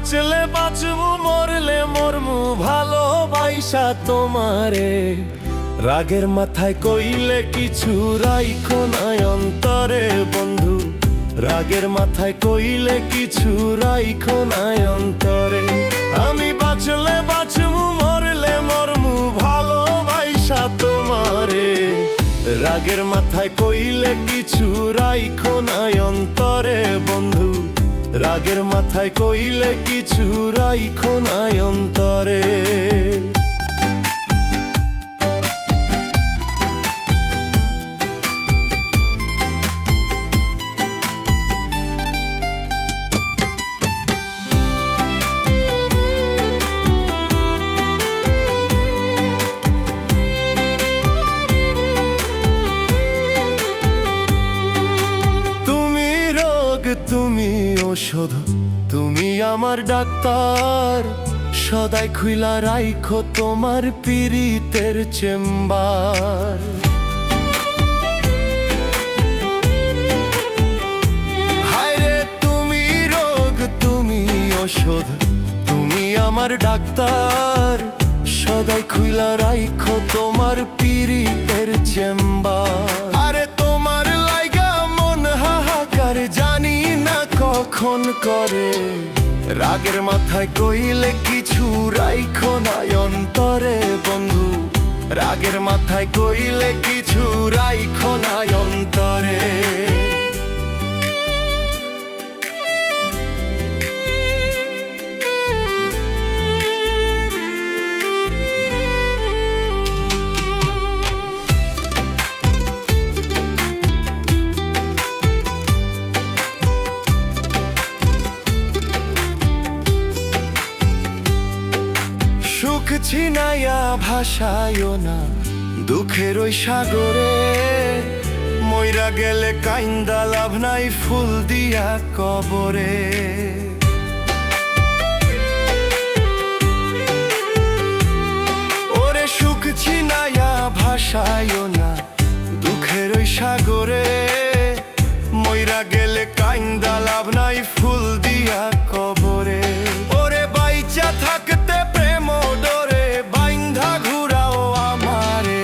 বাঁচলে বাঁচবো মরলে মরমু ভালোবাসা তোমারে। রাগের মাথায় কইলে কিছু রাইখো নাই অন্তরে বন্ধু, রাগের মাথায় কইলে কিছু রাইখো নাই অন্তরে। আমি বাঁচলে বাঁচবো মরলে মরমু ভালোবাসা তোমারে। রাগের মাথায় কইলে কিছু রাইখো নাই অন্তরে বন্ধু, রাগের মাথায় কইলে কিছু রাইখো নাই অন্তরে। তুমি ঔষধ, তুমি আমার ডাক্তার, সদাই খুইলা রাইখো তোমার পীড়িতের চেম্বার। হায়রে তুমি রোগ, তুমি ঔষধ, তুমি আমার ডাক্তার, সদাই খুইলা রাইখো তোমার পীড়িতের চেম্বার। আরে তোমার লাইগা মন হাহাকার জানি না কখন করে। রাগের মাথায় কইলে কিছু রাইখো নাই অন্তরে বন্ধু, রাগের মাথায় কইলে কিছু রাইখো নাই অন্তরে। সুখ ছিনাইয়া ভাসায়ও না দুঃখের ওই সাগরে, মইরা গেলে কাইন্দা লাভ নাই ফুল দিয়া কবরে। ওরে সুখ ছিনাইয়া ভাসায়ও না দুঃখের ওই সাগরে, মইরা গেলে কাইন্দা লাভ নাই ফুল দিয়া কবরে। ওরে বাইচা থাকতে প্রেম ডরে বাইন্ধা ঘুরাও আমারে।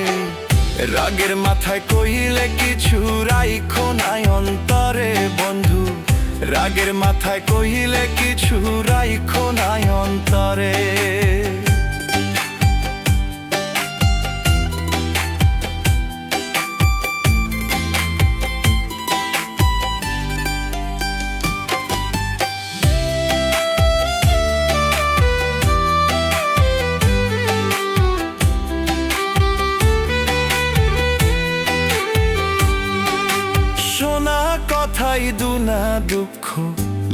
রাগের মাথায় কইলে কিছু রাইখো নাই অন্তরে বন্ধু, রাগের মাথায় কইলে কিছু রাইখো নাই অন্তরে। কথাই দুনা দুঃখ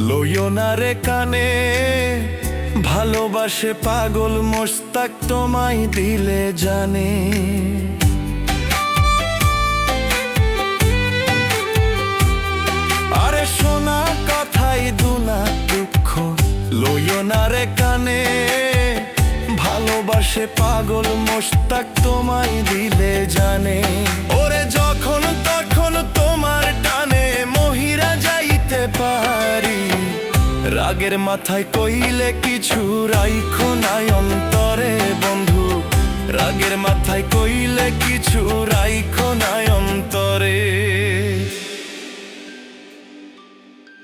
লইও না রে কানে, ভালোবাসে পাগল মোস্তাক তোমায় দিলে জানে। আরে শোনা কথাই দুনা দুঃখ লইও না রে কানে, ভালোবাসে পাগল মোস্তাক তোমায় দিলে জানে। ওরে যখন তখন তোমার টানে মহিরা যাইতে পারি, রাগের মাথায় কইলে কিছু রাইখো নাই অন্তরে বন্ধু, রাগের মাথায় কইলে কিছু